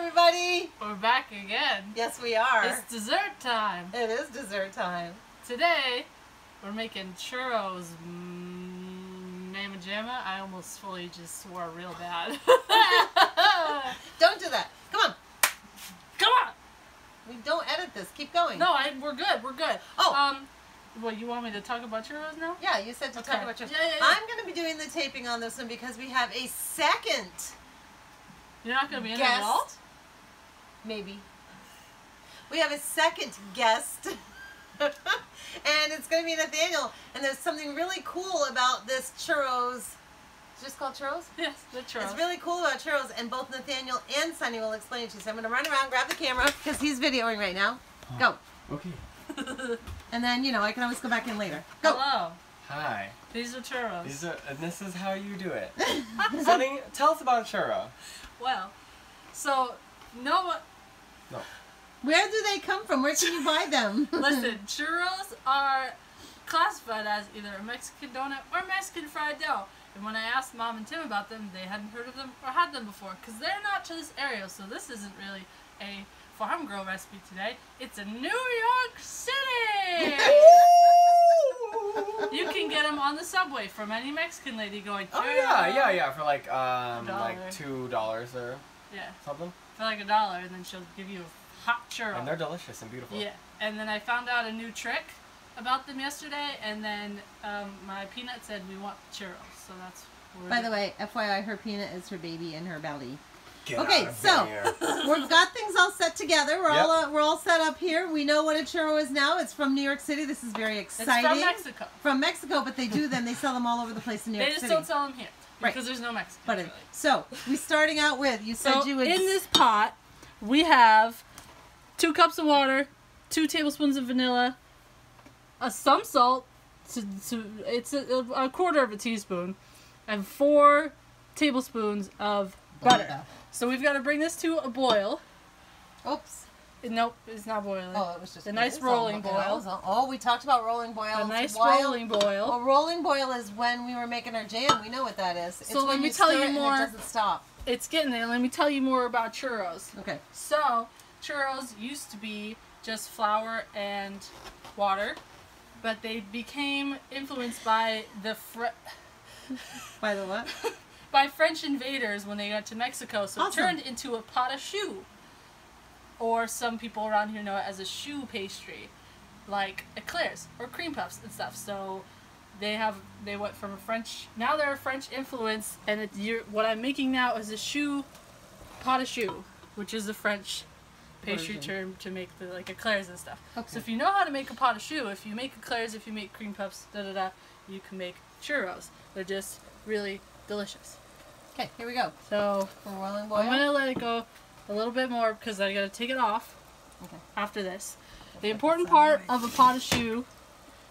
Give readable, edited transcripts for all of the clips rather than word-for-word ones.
everybody! We're back again. Yes, we are. It's dessert time. It is dessert time. Today, we're making churros. Mamma jamma. I almost fully just swore real bad. Don't do that. Come on. Come on! We don't edit this. Keep going. No, we're good. We're good. Oh. Well, you want me to talk about churros now? Yeah, you said to talk about churros. Yeah. I'm going to be doing the taping on this one because we have a second You're not going to be in it guest. at all? Maybe. We have a second guest. And it's going to be Nathaniel. And there's something really cool about this churros. Is it just called churros? Yes, the churros. It's really cool about churros, and both Nathaniel and Sunny will explain it to you. So I'm going to run around, grab the camera, because he's videoing right now. Go. Okay. And then, you know, I can always go back in later. Go. Hello. Hi. These are churros. And this is how you do it. Sunny, tell us about churro. Well, so, no. Where do they come from? Where can you buy them? Listen, churros are classified as either a Mexican donut or Mexican fried dough. And when I asked Mom and Tim about them, they hadn't heard of them or had them before because they're not to this area. So this isn't really a Farmgirl recipe today. It's a New York City! You can get them on the subway from any Mexican lady going, Oh yeah, for like $2 or yeah, something. for like $1, and then she'll give you a hot churro. And they're delicious and beautiful. Yeah, and then I found out a new trick about them yesterday, and then my peanut said we want churros, so that's. By the way, FYI, her peanut is her baby in her belly. Get Okay, out of so here. we've got things all set together. We're all set up here. We know what a churro is now. It's from New York City. This is very exciting. It's from Mexico. From Mexico, but they sell them all over the place in New York They City. just don't sell them here Right. because there's no Mexican. But really. so we're starting out with you said you would. In this pot, we have 2 cups of water, 2 tablespoons of vanilla, some salt. It's a quarter of a teaspoon, and 4 tablespoons of butter. So we've got to bring this to a boil. Oops. Nope, it's not boiling. Oh, it was just a nice rolling boil. Oh, we talked about rolling boil. A nice rolling boil. A rolling boil is when we were making our jam. We know what that is. It's So let when me tell stir you it more. And it doesn't stop. It's getting there. Let me tell you more about churros. Okay. So, churros used to be just flour and water, but they became influenced by the By the what? by French invaders when they got to Mexico, so Awesome. it turned into a pot of choux. Or some people around here know it as a choux pastry, like eclairs or cream puffs and stuff. So they went from now they're a French influence, and what I'm making now is a pot of choux, which is a French pastry term to make the eclairs and stuff. Okay. So if you know how to make a pot of choux, if you make eclairs, if you make cream puffs, you can make churros. They're just really delicious. Okay, here we go. So For rolling boil. I'm gonna let it go a little bit more because I gotta take it off Okay. after this. The important part of a pot of choux,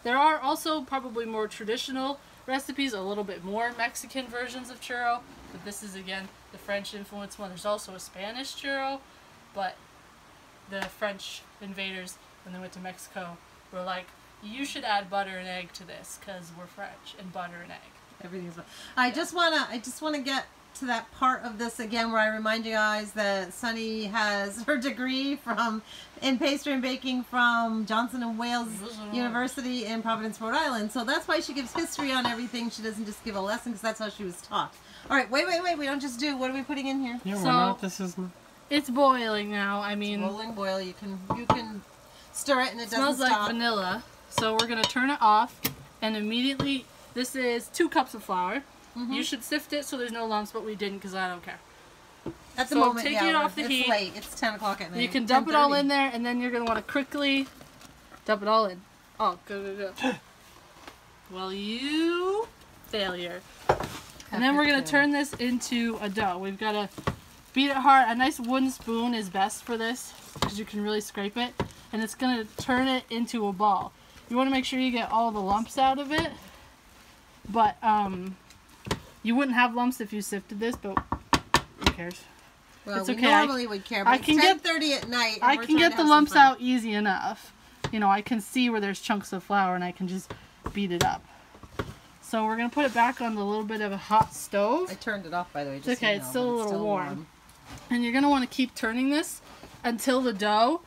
there are also probably more traditional recipes, a little bit more Mexican versions of churro, but this is again the French influence one. There's also a Spanish churro, but the French invaders, when they went to Mexico, were like, you should add butter and egg to this because we're French, and butter and egg. Everything's. I just wanna get to that part of this again where I remind you guys that Sunny has her degree in pastry and baking from Johnson & Wales University in Providence, Rhode Island. So that's why she gives history on everything. She doesn't just give a lesson because that's how she was taught. All right, wait. We don't just do. What are we putting in here? Yeah, So- we're not. This is. It's boiling now. I mean, Rolling boil. You can stir it and it smells doesn't like stop. vanilla. So we're gonna turn it off, and immediately, this is 2 cups of flour. You should sift it so there's no lumps, but we didn't because I don't care. At the So moment, taking it off the it's heat. late. It's 10 o'clock at night. You can dump it all 10:30. in there, and then you're gonna want to quickly dump it all in. Oh, go. Well, you failure. And then we're gonna turn this into a dough. We've got to beat it hard. A nice wooden spoon is best for this because you can really scrape it, and it's gonna turn it into a ball. You want to make sure you get all the lumps out of it, but you wouldn't have lumps if you sifted this, but who cares? Well, It's we okay. normally would care, but I can it's get- 10:30 at night. And I we're can trying get to the have some lumps fun. out easy enough. You know, I can see where there's chunks of flour, and I can just beat it up. So we're going to put it back on the little bit of a hot stove. I turned it off, by the way. It's Just so okay, you it's know, still but a little warm. And you're going to want to keep turning this until the dough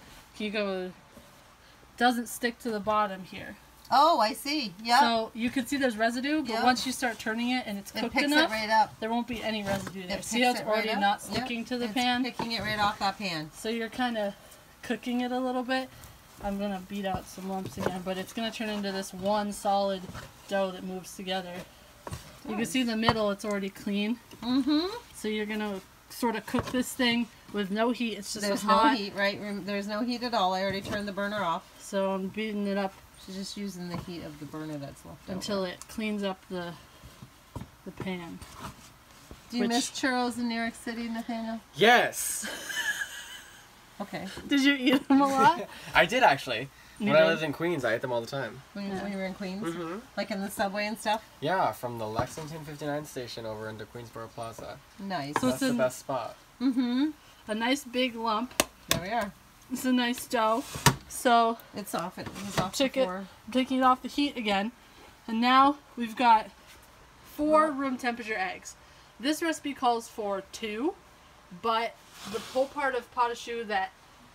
doesn't stick to the bottom here. Oh, I see. Yeah. So you can see there's residue, but once you start turning it and it's cooked enough, there won't be any residue there. See how it's already not sticking to the pan? It's picking it right off that pan. So you're kind of cooking it a little bit. I'm going to beat out some lumps again, but it's going to turn into this one solid dough that moves together. You can see in the middle it's already clean. Mm-hmm. So you're going to sort of cook this thing with no heat. It's just There's hot. no heat, right? There's no heat at all. I already turned the burner off. So I'm beating it up. She's just using the heat of the burner that's left until over. it cleans up the pan. Do you miss churros in New York City, Nathaniel? Yes. Okay. Did you eat them a lot? I did actually. When I lived in Queens, I ate them all the time. When you were in Queens? Mm-hmm. Like in the subway and stuff? Yeah, from the Lexington 59 station over into Queensboro Plaza. Nice. So That's the best spot. Mm-hmm. A nice big lump. There we are. It's a nice dough. So it's off. It was off check before. I'm taking it off the heat again. And now we've got 4 room temperature eggs. This recipe calls for 2, but the whole part of pot au choux that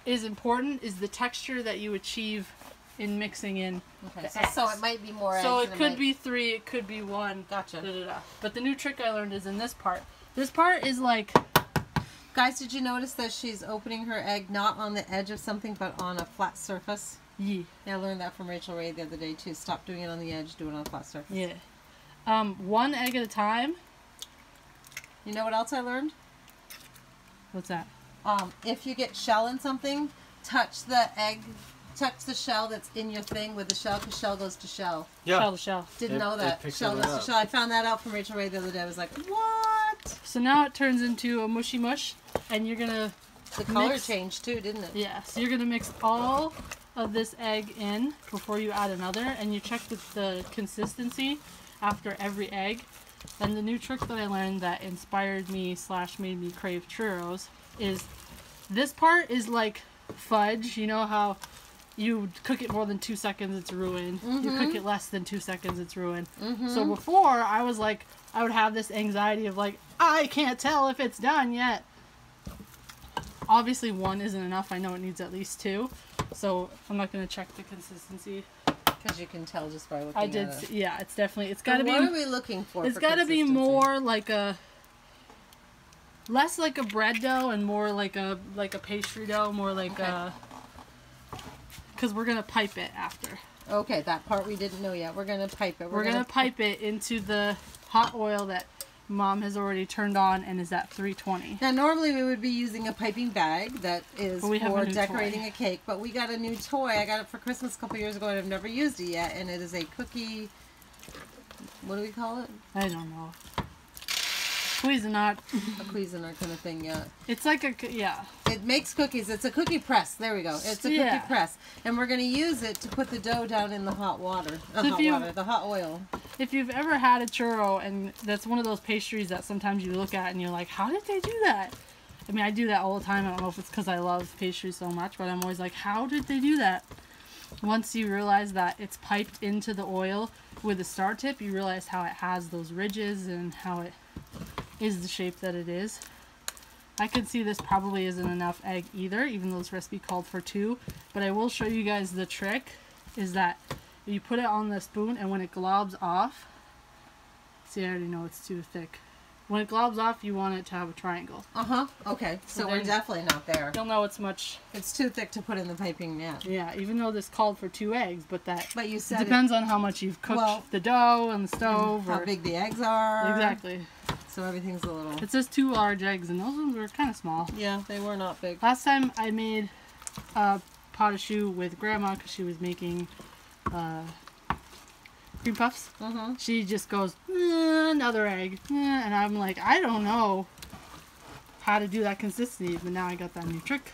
is important is the texture that you achieve in mixing in okay, the eggs. So it might be more eggs. So it could be 3, it could be 1. Gotcha. Da, da, da. But the new trick I learned is in this part. This part is like... Guys, did you notice that she's opening her egg not on the edge of something, but on a flat surface? Yeah. I learned that from Rachel Ray the other day, too. Stop doing it on the edge, do it on a flat surface. Yeah. 1 egg at a time. You know what else I learned? What's that? If you get shell in something, touch the egg, touch the shell that's in your thing with the shell, because shell goes to shell. Yeah. Shell to shell. Didn't know that. Shell goes to shell. I found that out from Rachel Ray the other day. I was like, what? So now it turns into a mushy mush, and you're gonna The color changed too, didn't it? Yeah. So you're gonna mix all of this egg in before you add another, and you check the consistency after every egg. And the new trick that I learned that inspired me / made me crave churros is this part is like fudge. You know how you cook it more than 2 seconds, it's ruined. Mm-hmm. You cook it less than 2 seconds, it's ruined. Mm-hmm. So before, I was like, I would have this anxiety of like, I can't tell if it's done yet. Obviously 1 isn't enough. I know it needs at least 2. So I'm not going to check the consistency. Because you can tell just by looking at it. Yeah, it's definitely, it's got to be. What are we looking for? It's got to be more like less like a bread dough and more like a pastry dough, more like because we're going to pipe it after. Okay, that part we didn't know yet. We're going to pipe it. We're going to pipe it into the hot oil that Mom has already turned on and is at 320. Now, normally we would be using a piping bag that is for decorating toy. a cake, but we got a new toy. I got it for Christmas a couple years ago and I've never used it yet, and it is a cookie, what do we call it? I don't know. Cuisinart. A Cuisinart kind of thing, yeah. It's like a, yeah. It makes cookies. It's a cookie press. There we go. It's a cookie press. And we're going to use it to put the dough down in the hot water. The hot oil. If you've ever had a churro, and that's one of those pastries that sometimes you look at and you're like, how did they do that? I mean, I do that all the time. I don't know if it's because I love pastries so much, but I'm always like, how did they do that? Once you realize that it's piped into the oil with a star tip, you realize how it has those ridges and how it is the shape that it is. I can see this probably isn't enough egg either, even though this recipe called for 2. But I will show you guys the trick, is that you put it on the spoon and when it globs off, see, I already know it's too thick. When it globs off, you want it to have a triangle. Okay. So we're definitely not there. You'll know it's much. It's too thick to put in the piping net. Yeah, even though this called for 2 eggs, but you said it depends on how much you've cooked the dough and the stove. How big the eggs are. Exactly. So everything's a little... It says 2 large eggs, and those ones were kind of small. Yeah, they were not big. Last time I made pot au choux with Grandma because she was making cream puffs. She just goes, another egg. And I'm like, I don't know how to do that consistency, but now I got that new trick.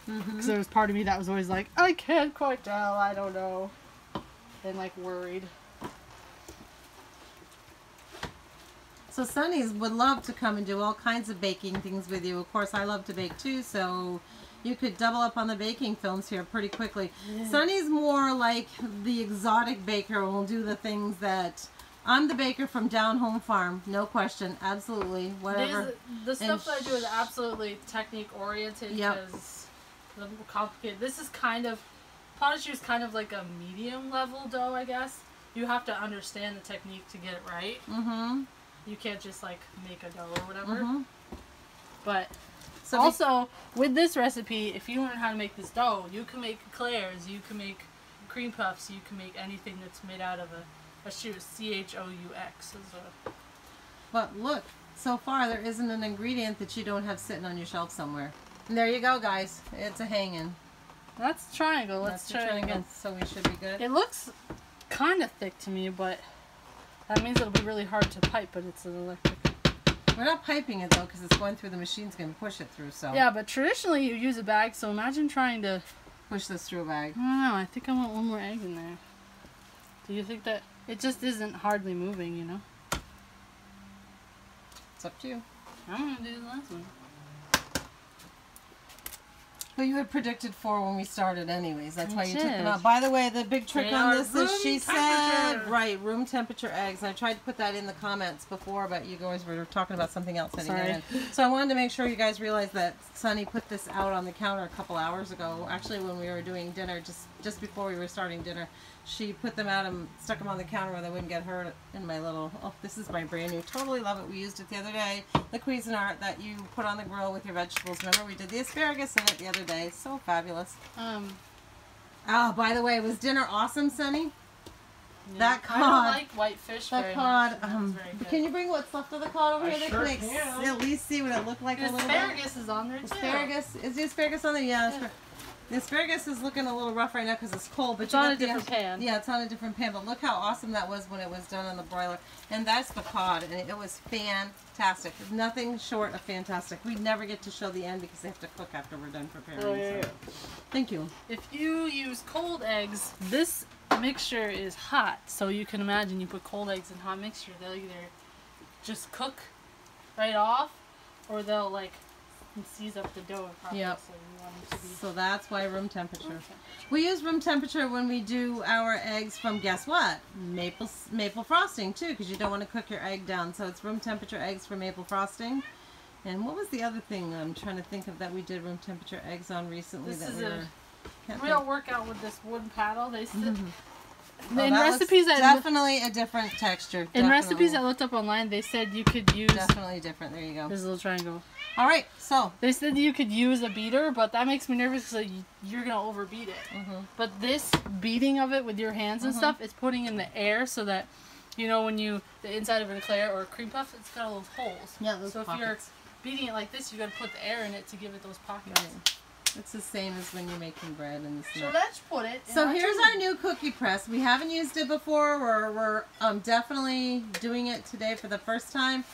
Because there was part of me that was always like, I can't quite tell, I don't know. And like worried. So Sunni's would love to come and do all kinds of baking things with you. Of course, I love to bake too, so you could double up on the baking films here pretty quickly. Sunni's more like the exotic baker and will do the things that I'm the baker from Down Home Farm. No question. Absolutely. Whatever. The stuff that I do is absolutely technique oriented Yep. because the more complicated. This is kind of, potash is kind of like a medium level dough, I guess. You have to understand the technique to get it right. Mm-hmm. You can't just like make a dough or whatever. Mm-hmm. But So also, with this recipe, if you learn how to make this dough, you can make eclairs, you can make cream puffs, you can make anything that's made out of a choux, C-H-O-U-X. But look, so far there isn't an ingredient that you don't have sitting on your shelf somewhere. And there you go, guys. It's a hanging. That's triangle. Let's That's the try it again. So we should be good. It looks kind of thick to me, but that means it'll be really hard to pipe, but it's an electric. We're not piping it though, because it's going through the machine's going to push it through. So Yeah, but traditionally you use a bag, so imagine trying to push this through a bag. I don't know, I think I want one more egg in there. Do you think that it just isn't hardly moving, you know? It's up to you. I'm gonna do the last one. Well, you had predicted 4 when we started anyways. That's why you took them did. out. By the way, the big trick They on are this is room she said, temperature. right, room temperature eggs. I tried to put that in the comments before, but you guys were talking about something else. I didn't get in. So I wanted to make sure you guys realize that Sunny put this out on the counter a couple hours ago. Actually, when we were doing dinner, just before we were starting dinner, she put them out and stuck them on the counter where they wouldn't get hurt in my little, oh, this is my brand new, totally love it. We used it the other day, the Cuisinart that you put on the grill with your vegetables. Remember, we did the asparagus in it the other day. So fabulous. Oh, by the way, was dinner awesome, Sunny? Yeah, That I don't cod. like white fish That very cod, much. That was very good. can you bring what's left of the cod over I here? They sure can can. at least see what it looked like The a little asparagus is on there bit. too. Asparagus, is the asparagus on there? Yeah. Yeah. The asparagus is looking a little rough right now because it's cold, but It's you on got a the different pan. Yeah, it's on a different pan. But look how awesome that was when it was done on the broiler. And that's the cod, and it was fantastic. Nothing short of fantastic. We never get to show the end because they have to cook after we're done preparing. Oh, yeah, so. Thank you. If you use cold eggs, this mixture is hot, so you can imagine you put cold eggs in hot mixture, they'll either just cook right off, or they'll like seize up the dough properly. Yep. So you want them to be So that's why room temperature. okay. We use room temperature when we do our eggs from, guess what? Maple frosting too, because you don't want to cook your egg down. So it's room temperature eggs for maple frosting. And what was the other thing I'm trying to think of that we did room temperature eggs on recently? This that is we a were, can't real think. workout with this wooden paddle. They said Oh, in that recipes looks that definitely a different texture. in recipes Definitely. I looked up online, they said you could use Definitely different. There you go. this little triangle. All right, so They said you could use a beater, but that makes me nervous because you're gonna overbeat it. But this beating of it with your hands and stuff is putting in the air so that, you know, when the inside of an eclair or a cream puff, it's got all those holes. yeah, those So if pockets. you're beating it like this, you gotta put the air in it to give it those pockets. Right. It's the same as when you're making bread and this. So let's put it. In So our here's tureen. our new cookie press. We haven't used it before. We're definitely doing it today for the first time.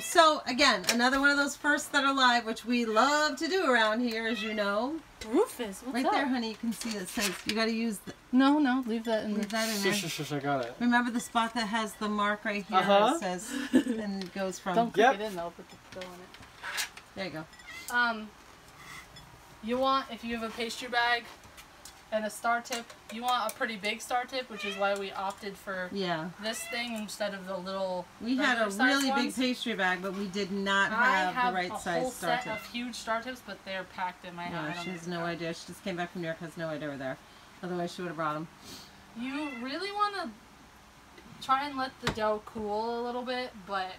So again, another one of those firsts that are live, which we love to do around here, as you know. Rufus, what's Right up? there, honey, you can see it says you got to use No, leave that in leave there. that in there. Shush, I got it. Remember the spot that has the mark right here? Uh-huh. It says and it goes from. Don't cook Yep. it in though. Put the dough in it. There you go. You want, if you have a pastry bag and a star tip, you want a pretty big star tip, which is why we opted for Yeah. this thing instead of the little. We had a regular size really big ones. pastry bag, but we did not I have have the right a size whole star set tip. of huge star tips, but they're packed in my Yeah, house. she has no idea. She just came back from New York, has no idea we're there. Otherwise, she would have brought them. You really want to try and let the dough cool a little bit, but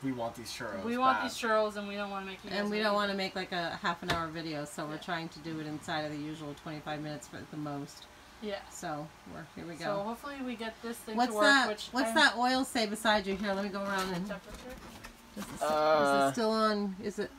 We want these churros. we want bad. these churros and we don't want to make you guys And we wait. don't want to make like a half-an-hour video, so we're Yeah. trying to do it inside of the usual 25 minutes at the most. Yeah. So here we go. So hopefully we get this thing What's to work. that? Which What's that oil say beside you? Here, let me go around and. temperature? Is it still on? Is it?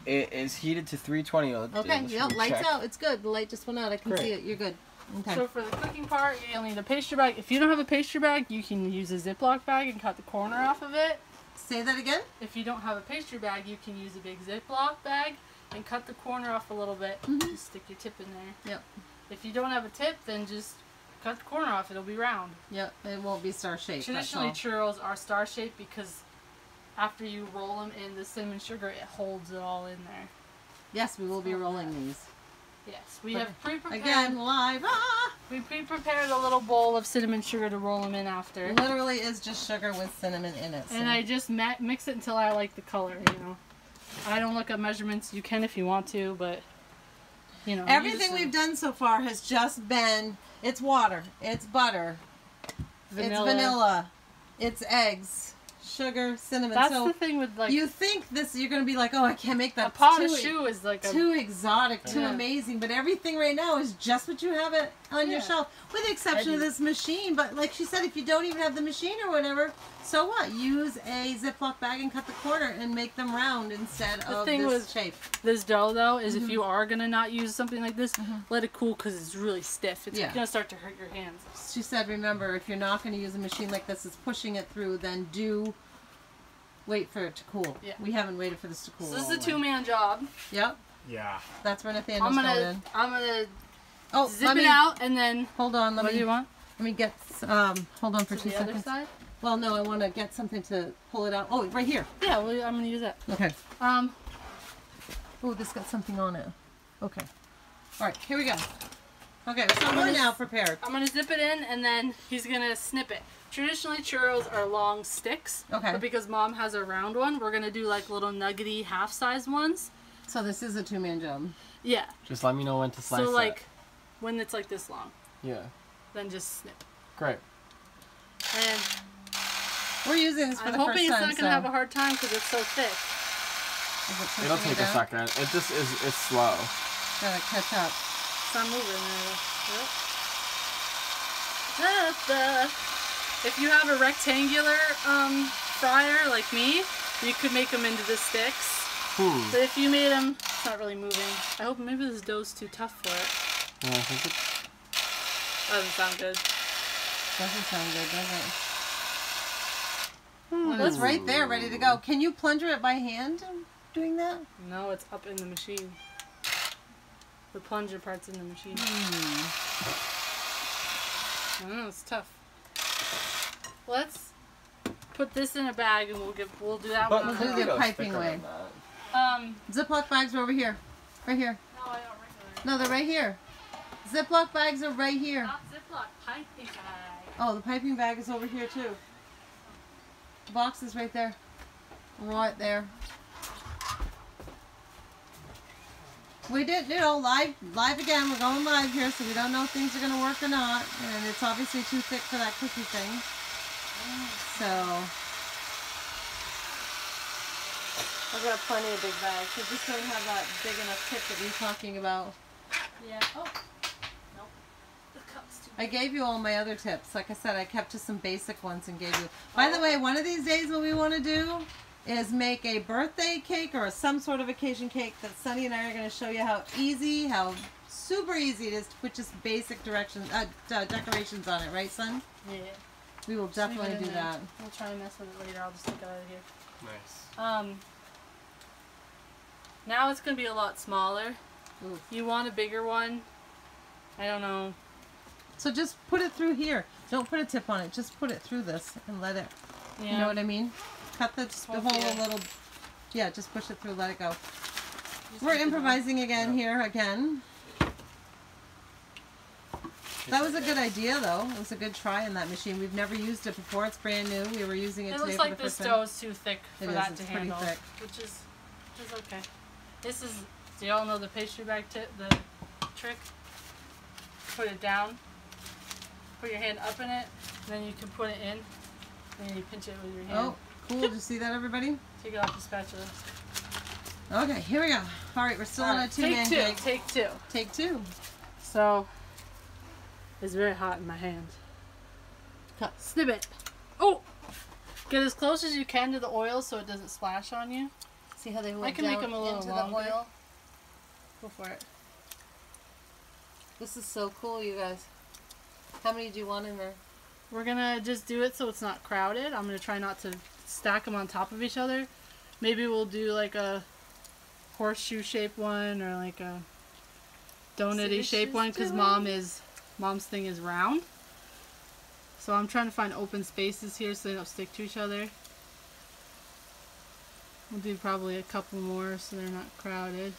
It is heated to 320. Okay. Yep. Lights out. It's good. The light just went out. I can Great. see it. You're good. Okay. So for the cooking part, you'll need a pastry bag. If you don't have a pastry bag, you can use a Ziploc bag and cut the corner off of it. Say that again. If you don't have a pastry bag, you can use a big Ziploc bag and cut the corner off a little bit. Just stick your tip in there. Yep. If you don't have a tip, then just cut the corner off. It'll be round. Yep. It won't be star shaped. Traditionally, churros are star-shaped because after you roll them in the cinnamon sugar, it holds it all in there. Yes, we will be rolling these. Yes, we have pre-prepared. Again, live. Ah! We pre-prepared a little bowl of cinnamon sugar to roll them in after. It literally is just sugar with cinnamon in it. So. And I just mix it until I like the color, you know. I don't look at measurements. You can if you want to, but, you know. Everything we've done so far has just been, it's water, it's butter, it's vanilla, it's eggs, sugar, cinnamon. That's so the thing with, like... You think this, you're going to be like, oh, I can't make that. A pot of shoe is like too exotic, too amazing. But everything right now is just what you have it on your shelf. With the exception of this machine. But like she said, if you don't even have the machine or whatever, so what? Use a Ziploc bag and cut the corner and make them round instead of this shape. This dough, though, is if you are going to not use something like this, let it cool because it's really stiff. It's going to start to hurt your hands. She said, remember, if you're not going to use a machine like this, it's pushing it through, then wait for it to cool. Yeah. We haven't waited for this to cool. So this is a two-man job. Yep. Yeah. That's where Nathaniel's going. I'm gonna zip it out and then. Hold on. What do you want? Let me get. Hold on for 2 seconds. Other side? Well, no, I want to get something to pull it out. Oh, right here. Yeah, well, I'm gonna use that. Okay. Oh, this got something on it. Okay. All right, here we go. Okay, so we're now prepared. I'm gonna zip it in and then he's gonna snip it. Traditionally, churros are long sticks. Okay. But because Mom has a round one, we're gonna do like little nuggety half-size ones. So this is a two-man job. Yeah. Just let me know when to slice it. So like, when it's like this long. Yeah. Then just snip. Great. And we're using this for the first time. I'm hoping it's not gonna have a hard time because it's so thick. It'll take a second. It just is. It's slow. Gotta catch up. So I'm moving. If you have a rectangular fryer like me, you could make them into the sticks. But if you made them, it's not really moving. I hope maybe this dough's too tough for it. Yeah, I think it doesn't sound good. Doesn't sound good, does it? Well, it's right there, ready to go. Can you plunger it by hand doing that? No, it's up in the machine. The plunger part's in the machine. I don't know, it's tough. Let's put this in a bag and we'll do that one. We'll do the piping way. Ziploc bags are over here. Right here. No, I don't regular. No, they're right here. Ziploc bags are right here. Not Ziploc, piping bag. Oh, the piping bag is over here too. The box is right there. Right there. We did, live again. We're going live here, so we don't know if things are going to work or not. And it's obviously too thick for that cookie thing. So, I've got plenty of big bags. We just don't have that big enough tip that you're talking about. Yeah. Oh. Nope. The cup's too big. I gave you all my other tips. Like I said, I kept to some basic ones and gave you. By the way, one of these days what we want to do is make a birthday cake or some sort of occasion cake that Sunny and I are going to show you how super easy it is to put just basic decorations on it, right, Son? Yeah. We will definitely do that. We'll try and mess with it later. I'll just take it out of here. Nice. Now it's going to be a lot smaller. Ooh. You want a bigger one? I don't know. So just put it through here. Don't put a tip on it. Just put it through this and let it, you know what I mean? Cut the hole a little, just push it through, let it go. We're improvising again here, That was a good idea, though. It was a good try on that machine. We've never used it before. It's brand new. We were using it today looks for like the first this time. dough is too thick for that to handle, pretty thick. which is okay. This is, do y'all know the pastry bag tip, the trick? Put it down, put your hand up in it, and then you can put it in, and then you pinch it with your hand. Oh, cool. Did you see that, everybody? Take it off the spatula. Okay, here we go. All right, we're still on a two-man cake. Take two. Take two. So, it's very hot in my hand. Cut. Snip it. Oh! Get as close as you can to the oil so it doesn't splash on you. See how they went I can make them a little into longer. the oil? Go for it. This is so cool, you guys. How many do you want in there? We're gonna just do it so it's not crowded. I'm gonna try not to stack them on top of each other. Maybe we'll do like a horseshoe shaped one or like a donut-y shaped one because mom's thing is round. So I'm trying to find open spaces here so they don't stick to each other. We'll do probably a couple more so they're not crowded.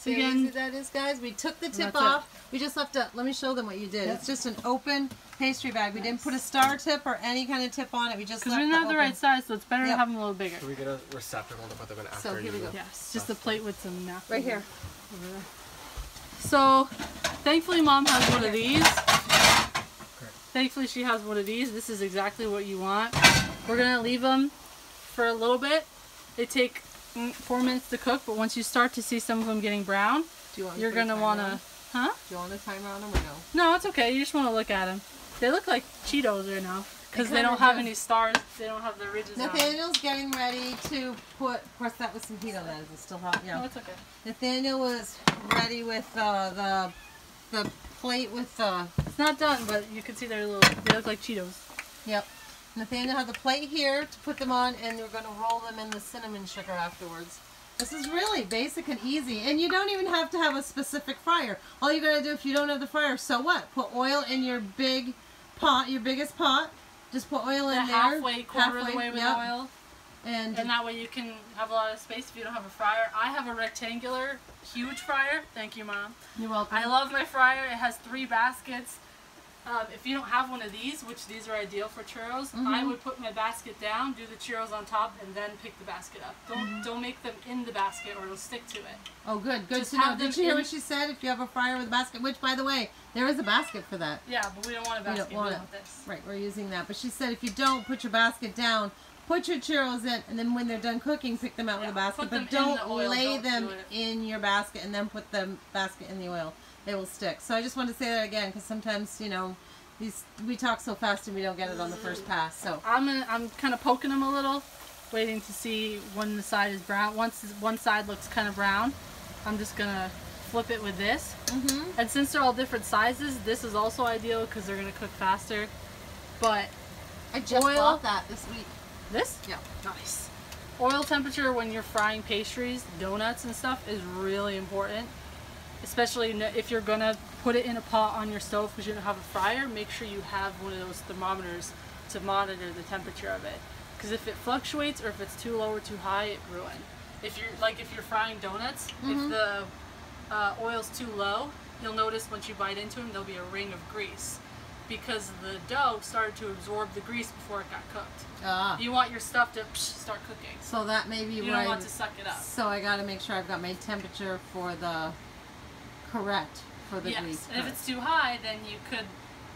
See how easy that is, guys? We took the tip off. We just left let me show them what you did. Yep. It's just an open pastry bag. We didn't put a star tip or any kind of tip on it. We just because we didn't have the right size, so it's better to have them a little bigger. Can we get a receptacle to put them in after? So here we go. Yes, just a plate with some napkins. Right here. Over there. So, thankfully, Mom has one of these. Thankfully, she has one of these. This is exactly what you want. We're gonna leave them for a little bit. They take 4 minutes to cook, but once you start to see some of them getting brown, you're gonna wanna, Do you want a timer on them or no? No, it's okay. You just want to look at them. They look like Cheetos right now because they don't have any stars. They don't have the ridges. Nathaniel's getting ready to put. Of course, that was some heat on that. Is it still hot? Yeah. No, it's okay. Nathaniel was ready with the plate with the. It's not done, but you can see they're little. They look like Cheetos. Yep. Nathaniel had the plate here to put them on, and we're going to roll them in the cinnamon sugar afterwards. This is really basic and easy, and you don't even have to have a specific fryer. All you got to do if you don't have the fryer, so what? Put oil in your big pot, your biggest pot. Just put oil in there. Quarter of the way with oil. And that way you can have a lot of space if you don't have a fryer. I have a rectangular, huge fryer. Thank you, Mom. You're welcome. I love my fryer. It has 3 baskets. If you don't have one of these, which these are ideal for churros, I would put my basket down, do the churros on top, and then pick the basket up. Don't make them in the basket or it'll stick to it. Oh, good. Good to know. Did you hear what she said? If you have a fryer with a basket, which, by the way, there is a basket for that. Yeah, but we don't want a basket. We want this. Right, we're using that. But she said if you don't put your basket down, put your churros in, and then when they're done cooking, pick them out with a basket. But don't lay them in your basket and then put the basket in the oil. They will stick. So I just wanted to say that again because sometimes, you know, we talk so fast and we don't get it on the first pass. So I'm kind of poking them a little, waiting to see when the side is brown. Once one side looks kind of brown, I'm just gonna flip it with this. And since they're all different sizes, this is also ideal because they're gonna cook faster. But I just bought that this week. This? Yeah. Nice. Oil temperature when you're frying pastries, donuts and stuff is really important. Especially if you're gonna put it in a pot on your stove because you don't have a fryer, make sure you have one of those thermometers to monitor the temperature of it. Because if it fluctuates or if it's too low or too high, it ruins. If you're frying donuts, if the oil's too low, you'll notice once you bite into them, there'll be a ring of grease because the dough started to absorb the grease before it got cooked. You want your stuff to start cooking. So that may be you don't want to suck it up. So I got to make sure I've got my temperature for the correct for the grease. And if it's too high, then you could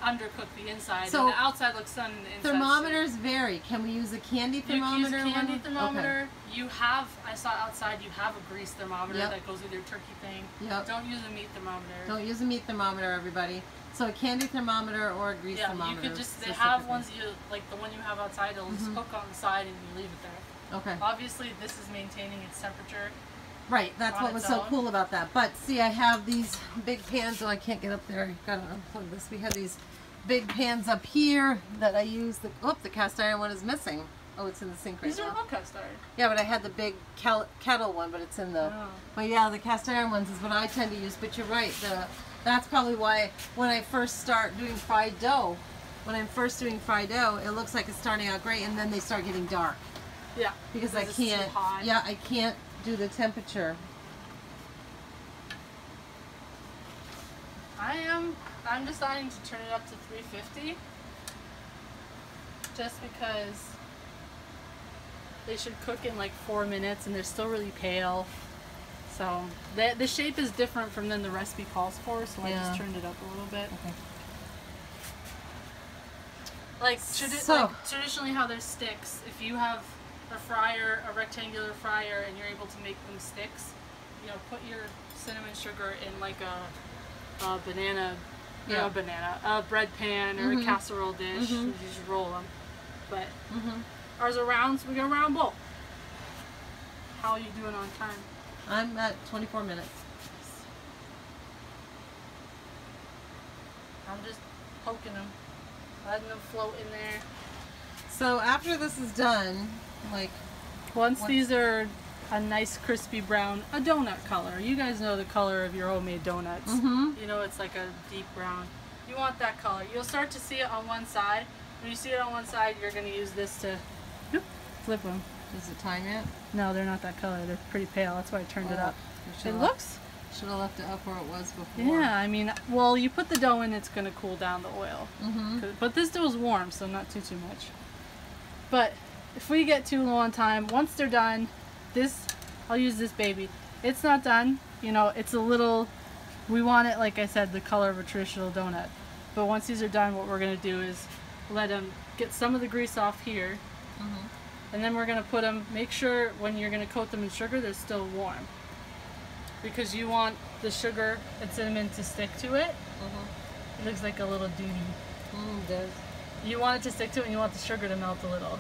undercook the inside. So and the outside looks done and the inside. Thermometers vary. Can we use a candy thermometer? You can use a candy thermometer. Okay. You have, I saw outside, you have a grease thermometer that goes with your turkey thing. Don't use a meat thermometer. Don't use a meat thermometer, everybody. So a candy thermometer or a grease thermometer. You could just, they have ones, like the one you have outside, it'll just hook on the side and you leave it there. Okay. Obviously, this is maintaining its temperature. Right, that's what was so cool about that. But see, I have these big pans. Oh, I can't get up there. I've got to unplug this. We have these big pans up here that I use. The cast iron one is missing. Oh, it's in the sink right now. These are all cast iron. Yeah, but I had the big kettle one, but it's in the... Oh. But yeah, the cast iron ones is what I tend to use. But you're right. That's probably why when I first start doing fried dough, it looks like it's starting out great, and then they start getting dark. Yeah. Because I can't... Yeah, I can't do the temperature. I'm deciding to turn it up to 350 just because they should cook in like 4 minutes and they're still really pale. So the shape is different from than the recipe calls for, so I just turned it up a little bit. Okay. Like traditionally how there's sticks, if you have a rectangular fryer, and you're able to make them sticks, you know, put your cinnamon sugar in like a bread pan or a casserole dish. You just roll them. But ours are round, so we got a round bowl. How are you doing on time? I'm at 24 minutes. I'm just poking them, letting them float in there. So after this is done, once these are a nice crispy brown, a donut color. You guys know the color of your homemade donuts. You know, it's like a deep brown. You want that color. You'll start to see it on one side. When you see it on one side, you're going to use this to flip them. Is it time yet? No, they're not that color. They're pretty pale. That's why I turned it up. It looks Should have left it up where it was before. Yeah, I mean, well, you put the dough in, it's going to cool down the oil. But this dough is warm, so not too much. But if we get too low on time, once they're done, I'll use this baby. It's not done, you know, it's a little, we want it, like I said, the color of a traditional donut. But once these are done, what we're going to do is let them get some of the grease off here. And then we're going to put them, make sure when you're going to coat them in sugar, they're still warm. Because you want the sugar and cinnamon to stick to it. It looks like a little duty. It does. You want it to stick to it and you want the sugar to melt a little.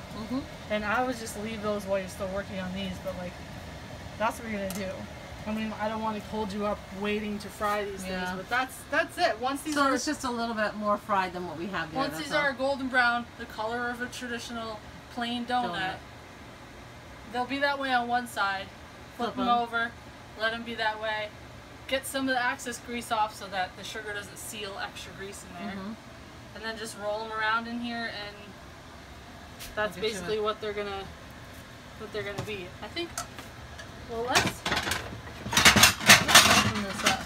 And I would just leave those while you're still working on these, but like, that's what you're going to do. I mean, I don't want to hold you up waiting to fry these things, but that's it. Once these it's just a little bit more fried than what we have there. Once these are golden brown, the color of a traditional plain donut, they'll be that way on one side. Flip them over, let them be that way. Get some of the excess grease off so that the sugar doesn't seal extra grease in there. And then just roll them around in here, and that's basically what they're gonna be. I think. Well, let's open this up.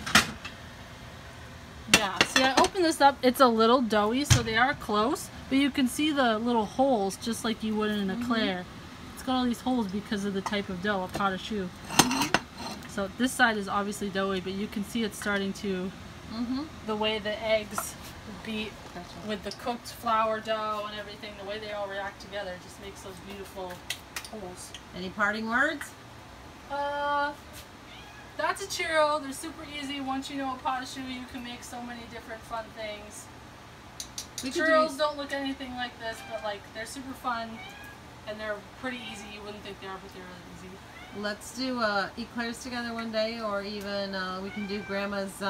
Yeah, see, I opened this up. It's a little doughy, so they are close, but you can see the little holes just like you would in an eclair. It's got all these holes because of the type of dough, a pot of choux. So this side is obviously doughy, but you can see it's starting to, the way the eggs beat with the cooked flour dough and everything, the way they all react together just makes those beautiful holes. Any parting words? That's a churro. They're super easy. Once you know a pot of choux, you can make so many different fun things. Churros don't look anything like this, but like they're super fun and they're pretty easy. You wouldn't think they are, but they're really easy. Let's do eclairs together one day, or even we can do Grandma's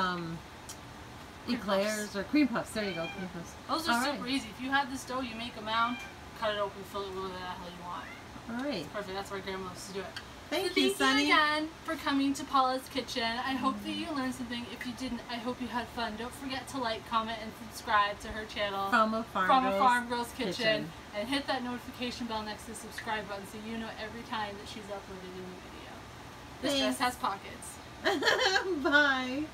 eclairs or cream puffs. There you go, cream puffs. Those are super easy. If you have this dough, you make a mound, cut it open, fill it with whatever the hell you want. All right. Perfect. That's why Grandma loves to do it. Thank you, Sunny. Thank you again for coming to Paula's Kitchen. I hope that you learned something. If you didn't, I hope you had fun. Don't forget to like, comment, and subscribe to her channel. From a Farmgirl's Kitchen. And hit that notification bell next to the subscribe button so you know every time that she's uploaded a new video. This dress has pockets. Bye.